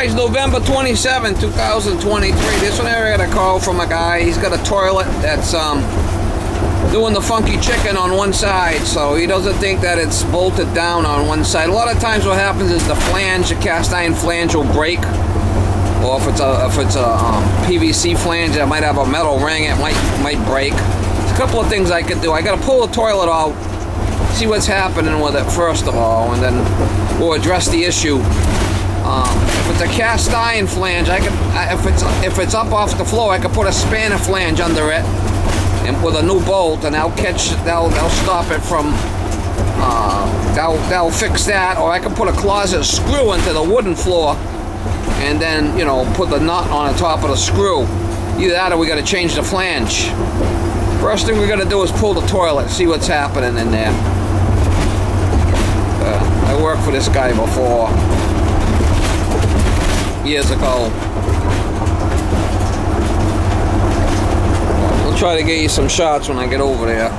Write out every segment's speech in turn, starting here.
guys, November 27, 2023. This one I got a call from a guy. He's got a toilet that's doing the funky chicken on one side, so he doesn't think that it's bolted down on one side. A lot of times what happens is the flange, the cast iron flange will break, or if it's a PVC flange that might have a metal ring, it might break. There's a couple of things I could do. I got to pull the toilet out, see what's happening with it first of all, and then we'll address the issue. If it's a cast iron flange, if it's up off the floor, I could put a spanner flange under it, and with a new bolt, and that'll stop it from. That'll fix that, or I could put a closet screw into the wooden floor, and then put the nut on the top of the screw. Either that, or we got to change the flange. First thing we got to do is pull the toilet, see what's happening in there. I worked for this guy before. Years ago. We'll try to get you some shots when I get over there.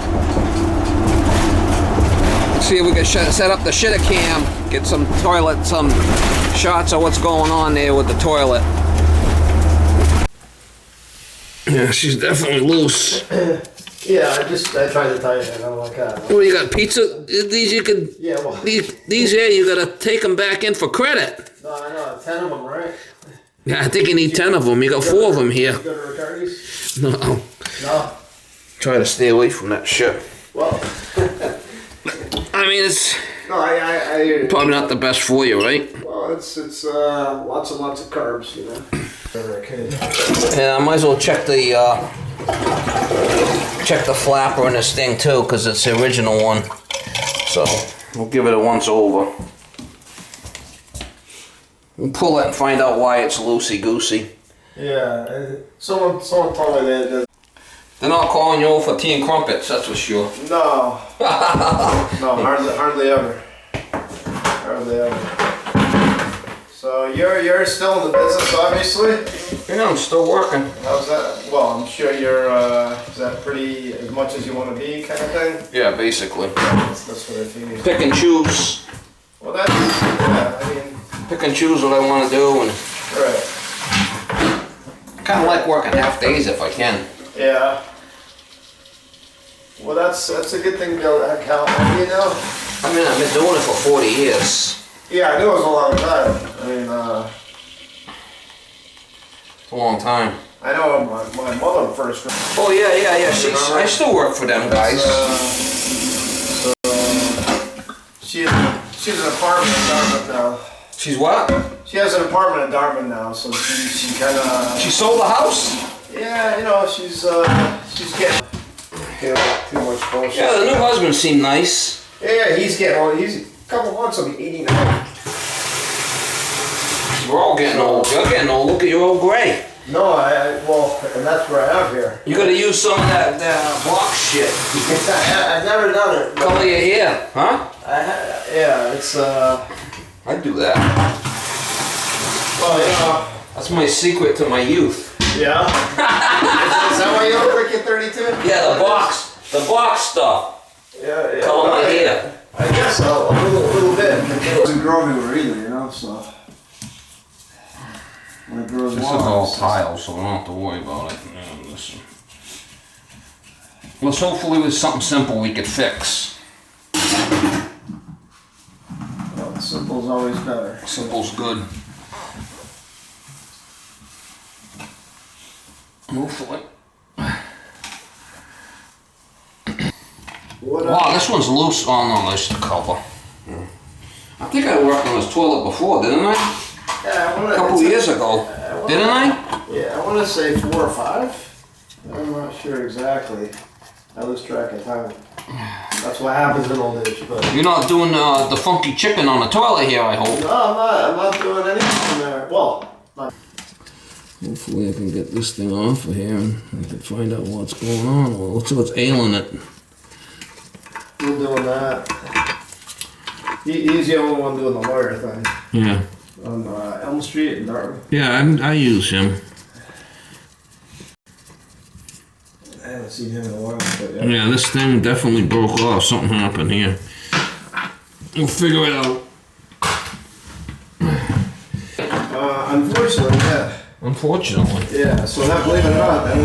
See if we can set up the shitter cam, get some shots of what's going on there with the toilet. Yeah, she's definitely loose. Yeah, I tried to tie it. I don't like that. Well, you got pizza? These you could. Yeah, well. These here, you gotta take them back in for credit. No, I know. 10 of them, right? Yeah, I think you need 10 of them. You got 4 of them here. You go to Ricardi's? No. No. Try to stay away from that shit. Well. I mean, it's. No, I probably not the best for you, right? Well, it's lots and lots of carbs, Yeah, I might as well check the flapper in this thing too, because it's the original one. So we'll give it a once over. We'll pull it and find out why it's loosey-goosey. Yeah, someone told me that. They're not calling you over for tea and crumpets, that's for sure. No. No, hardly ever. Hardly ever. So you're still in the business, obviously? Yeah, I'm still working. How's that? Well, I'm sure you're, is that pretty as much as you want to be kind of thing? Yeah, basically. That's what I think. Pick and choose. Well, that's, yeah, I mean. Pick and choose what I want to do. And right. I kind of like working half days if I can. Yeah. Well, that's a good thing to count, I mean, I've been doing it for 40 years. Yeah, I knew it was a long time. I mean, it's a long time. I know my mother first. Oh yeah. I still work for them guys. She's an apartment in Dartmouth now. She's what? She has an apartment in Dartmouth now, so she kind of. She sold the house? Yeah, she's getting too much bullshit. Yeah, the new husband seemed nice. Yeah, he's getting old. He's a couple months, he'll be 89. We're all getting old. You're getting old. Look at your old gray. No, well, and that's what I have here. You gotta use some of that block shit. I've never done it. Color your hair, huh? Yeah, it's I'd do that. Well, that's my secret to my youth. Yeah. Is that why you look like you're 32? Yeah, the box stuff. Yeah. Color my hair. I guess a little bit. It doesn't grow everywhere either, so. When it grows this is all tile, so we don't have to worry about it. Listen. Let's hopefully with something simple we could fix. Well, simple's always better. Simple's good. Hopefully. Wow, this one's loose. Oh no, that's the cover. I think I worked on this toilet before, didn't I? Yeah, a couple years ago. Didn't I? Yeah, I want to say 4 or 5. I'm not sure exactly. I lose track of time. That's what happens in old age. But you're not doing the funky chicken on the toilet here, I hope. No, I'm not doing anything there. Well, not. Hopefully I can get this thing off of here and I can find out what's going on. Well, let's see what's ailing it. We're doing that. He's the only one doing the lawyer thing. Yeah. On Elm Street in Dartmouth. Yeah, I use him. I haven't seen him in a while, but yeah. Yeah, this thing definitely broke off. Something happened here. We'll figure it out. I'm Unfortunately. Yeah, so that, believe it or not, that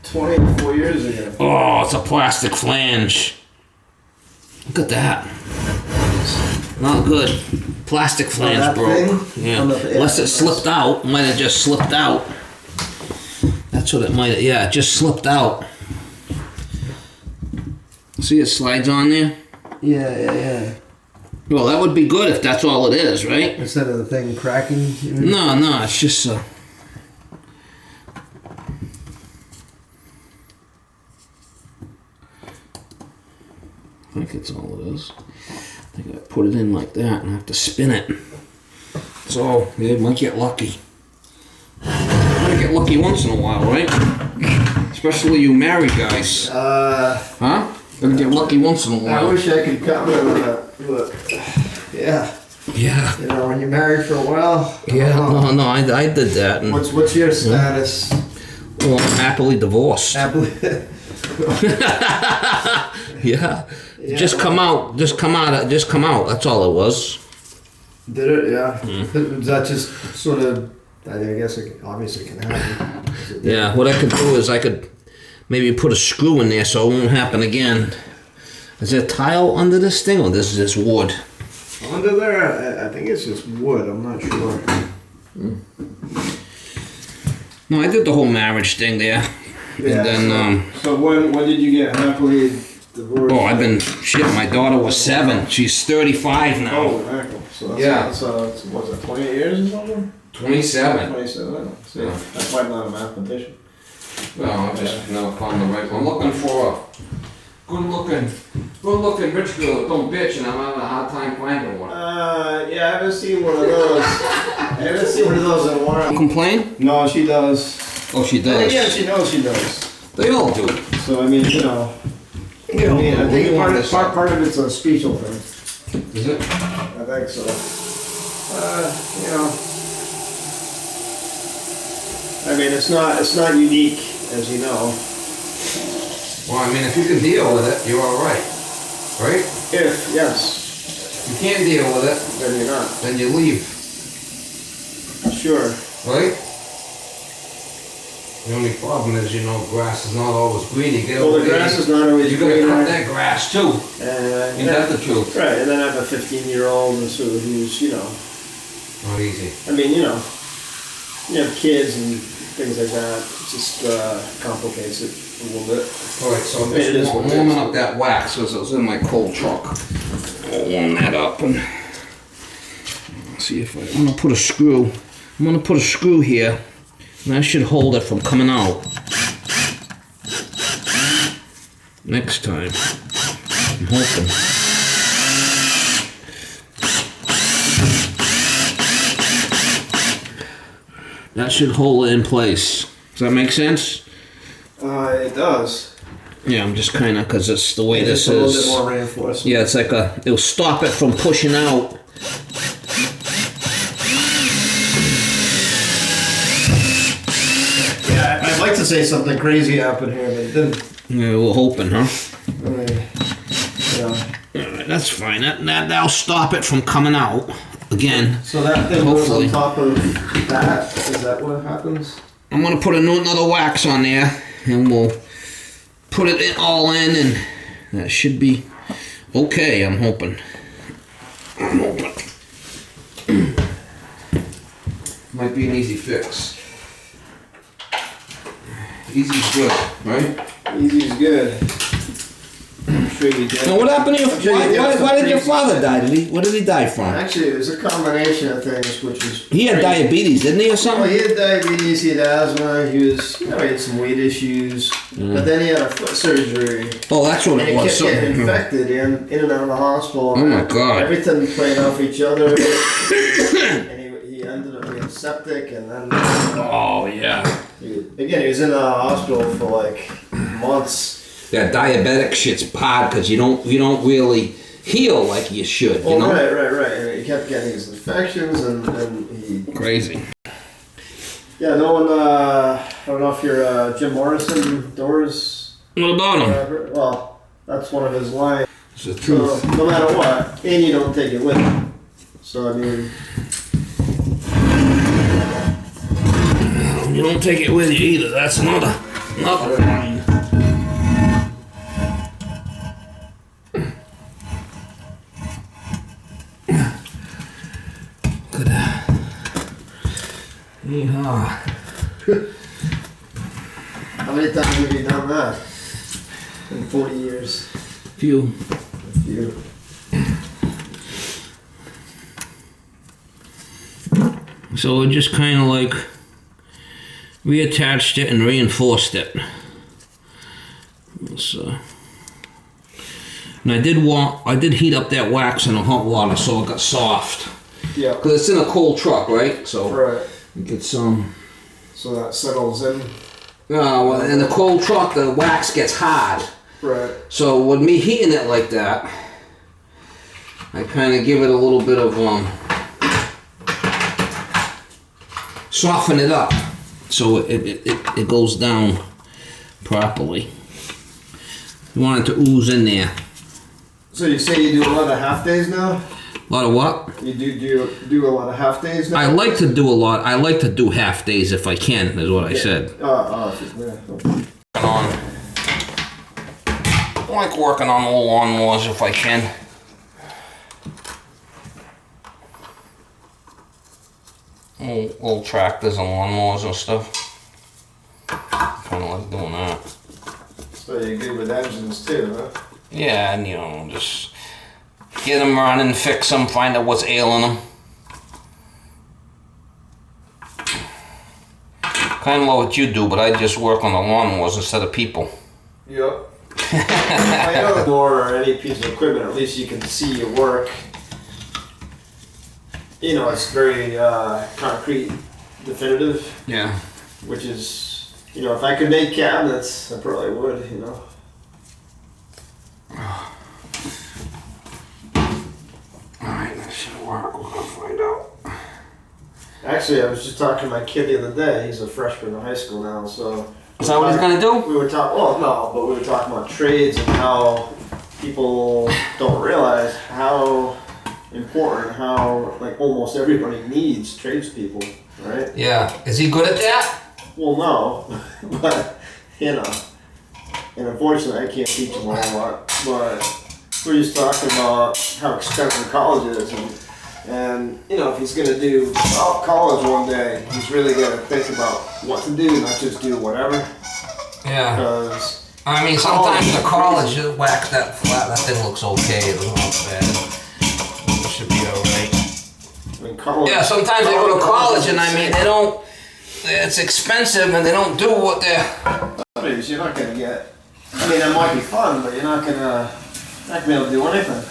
was 24 years ago. Oh, it's a plastic flange. Look at that. Not good. Plastic flange that broke. thing? Yeah. Yeah. Unless it slipped out. Might have just slipped out. That's what it might have. Yeah, it just slipped out. See, it slides on there? Yeah. Well, that would be good if that's all it is, right? Instead of the thing cracking? You mean? No, it's just I think it's all it is. I think I put it in like that and I have to spin it. So, yeah, you might get lucky. Might get lucky once in a while, right? Especially you married guys. Huh? Gonna get lucky once in a while. I wish I could comment on that, but yeah. Yeah. You know, when you're married for a while. Yeah, no, I did that. And, What's your status? well, I'm happily divorced. Happily. Yeah. Just come out. That's all it was. Did it? Yeah. Was that just sort of? I guess it obviously can happen. Yeah. What I could do is I could maybe put a screw in there so it won't happen again. Is there tile under this thing or this is just wood? Under there, I think it's just wood. I'm not sure. No, I did the whole marriage thing there. Yeah. And then, So when did you get happily divorced? oh, I've been, shit, my daughter was 7. She's 35 now. Oh, heck. So that's, Yeah. that's what's that, 28 years or something? 27. 27. See, Yeah. that's why I'm not a mathematician. Well, I'm just never found the right one. I'm looking for a good looking rich girl that don't bitch, and I'm having a hard time finding one. Yeah, I haven't seen one of those. I haven't seen one of those in a while. Complain? No, she does. Oh, she And does. again, she knows she does. They all do. So, I mean, you know. I think part of it's a spatial thing. Is it? I think so. You know. I mean, it's not unique, as you know. Well, I mean, if you can deal with it, you're all right. Right? If, yes, If you can't deal with it, then you're not. then you leave. Sure. Right? The only problem is, you know, grass is not always green. You get Well, over the there, grass is not always you gotta green. cut that grass too. And Ain't that the truth? right, and then I have a 15-year-old who's, you know, Not easy. I mean, you have kids and things like that. It just complicates it a little bit. Alright, so I'm It is just what it warming is. up that wax because it was in my cold truck. I'll warm that up and see if I'm gonna put a screw. I'm gonna put a screw here, and that should hold it from coming out. Next time, I'm hoping. That should hold it in place. Does that make sense? It does. Yeah, I'm just kind of, because it's the way this Just a little is. bit more reinforcement. Yeah, it's like it'll stop it from pushing out. Yeah, I'd like to say something crazy happened here, but it didn't. Yeah, we're hoping, huh? I mean, yeah. Alright, that's fine. That'll stop it from coming out again. So that thing goes Hopefully. on top of that. Is that what happens? I'm gonna put another wax on there, and we'll put it all in, and that should be okay. I'm hoping. Might be an easy fix. Easy's good, right? Easy's good. I'm sure you did. Now, what happened to your? I'm sure you get some Why did your crazy father die? What did he die from? Actually, it was a combination of things, which was. He had crazy. diabetes, didn't he, or Well, something? he had diabetes, he had asthma, he had some weight issues, but then he had a foot surgery. Oh, that's what And it he was. kept getting something. infected in and out of the hospital. Oh my God. Everything played off each other. And he ended up being septic, and then Oh yeah. he was in the hospital for like months. That diabetic shit's hard because you don't really heal like you should. You know. Right. And he kept getting these infections, and he. Crazy. Yeah, no one. I don't know if you're Jim Morrison Doors. What about him? Well, that's one of his lines. It's the So truth. no matter what, and you don't take it with you. So I mean, You don't take it with you either. That's another line. Good. Yeehaw. How many times have you done that in 40 years? Few. A few. So it just kind of like reattached it and reinforced it. So, and I did heat up that wax in the hot water so it got soft. Yeah. Because it's in a cold truck, right? So Right. get some. So that settles in. Well, in the cold truck, the wax gets hard. Right. So with me heating it like that, I kind of give it a little bit of soften it up, so it goes down properly. You want it to ooze in there. So you say you do a lot of half days now? A lot of what? You do a lot of half days now? I like to do a lot. I like to do half days if I can, is what I said. Yeah. I like working on old lawnmowers if I can. Old tractors and lawnmowers and stuff. Kind of like doing that. So you're good with engines too, huh? Yeah, and just get them running, fix them, find out what's ailing them. Kind of like what you do, but I just work on the lawnmowers instead of people. Yep. I know the door or any piece of equipment, at least you can see your work. It's very concrete, definitive. Yeah. Which is, if I could make cabinets, I probably would, Alright, that should work. We're gonna find out. Actually, I was just talking to my kid the other day. He's a freshman in high school now, so. Is that what he's gonna do? We were talking, well, no, but we were talking about trades and how people don't realize how important, how, like, almost everybody needs tradespeople, right? Yeah. Is he good at that? Well, no, but, and unfortunately I can't teach him a whole lot, but we're just talking about how expensive college is, and if he's gonna do college one day, he's really gotta think about what to do, not just do whatever. Yeah. Because I mean, sometimes the college wax that flat. That thing looks okay. It doesn't look bad. It should be alright. I mean, college. Yeah. Sometimes they go to college, and I mean, they don't. It's expensive, and they don't do what they're. Nowadays, you're not gonna get. I mean, that might be fun, but you're not gonna be able to do anything.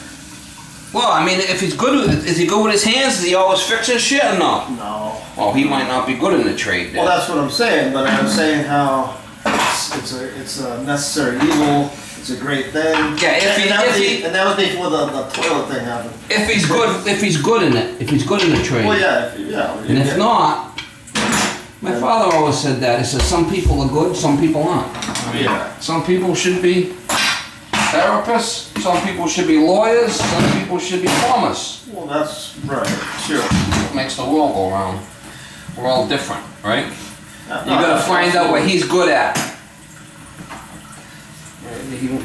Well, I mean, if he's good, is he good with his hands? Is he always fixing shit or no? No. Well, he might not be good in the trade. Then. Well, that's what I'm saying, but I'm saying how it's a necessary evil. It's a great thing. Yeah, and that was before the toilet thing happened. If he's good in it, if he's good in the trade. Well, yeah. And if not, my father always said that. He said some people are good, some people aren't. Yeah. Some people should be therapists, some people should be lawyers, some people should be plumbers. Well, that's right. Sure. It makes the world go round. We're all different, right? No, You gotta find out what he's good at.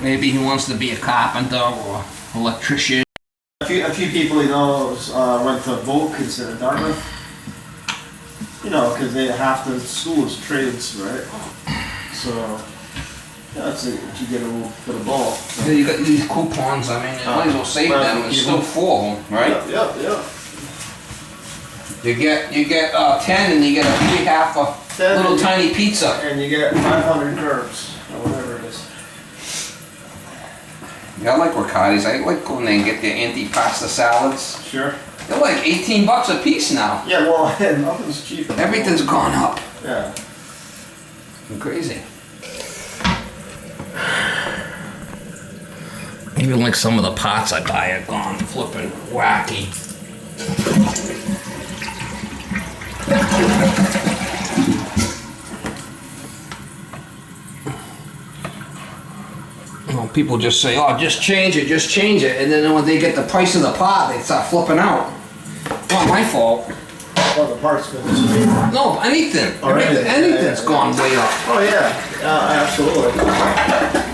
Maybe he wants to be a carpenter or electrician. A few people he knows went to Volk instead of Dartmouth. Because they have to school is trades, right? So. Yeah, that's it. You get a little bit of ball. Yeah, you got these coupons, I mean, you might as well save them, there's still 4 of them, right? Yeah. You get 10 and you get a free half a little tiny pizza. And you get 500 carbs, or whatever it is. Yeah, I like Riccardi's. I like going there and get their antipasta salads. Sure. They're like $18 a piece now. Yeah, well, nothing's cheap. Everything's gone up. Yeah. Crazy. Even like some of the pots I buy have gone flipping wacky. Well, people just say, oh, just change it, and then when they get the price of the pot, they start flipping out. Not my fault. Well, the parts industry. No, anything. Or anything, Anything's yeah. gone way up. Oh yeah, absolutely.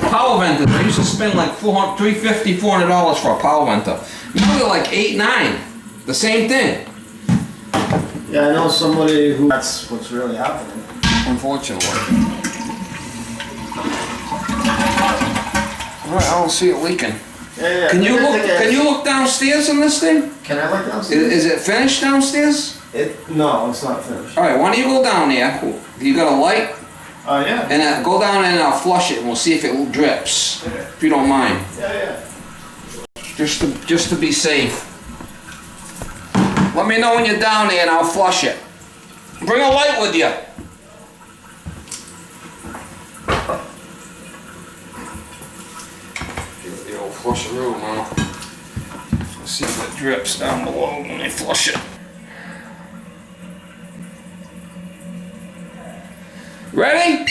Power venters, I used to spend like $350, $400 for a power venter. Now they're like $8, $9. The same thing. Yeah, I know somebody who that's what's really happening. Unfortunately. Alright, I don't see it leaking. Yeah. Can you look downstairs on this thing? Can I look downstairs? Is it finished downstairs? No, it's not finished. Alright, why don't you go down there? You got a light? Oh yeah. And go down and flush it and we'll see if it drips. If you don't mind. Yeah. Just to be safe. Let me know when you're down there and I'll flush it. Bring a light with you. Give it the old flusheroo now. Let's see if it drips down below when I flush it. Ready?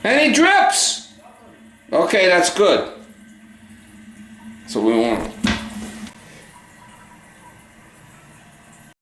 Any drips? Okay, that's good. So we want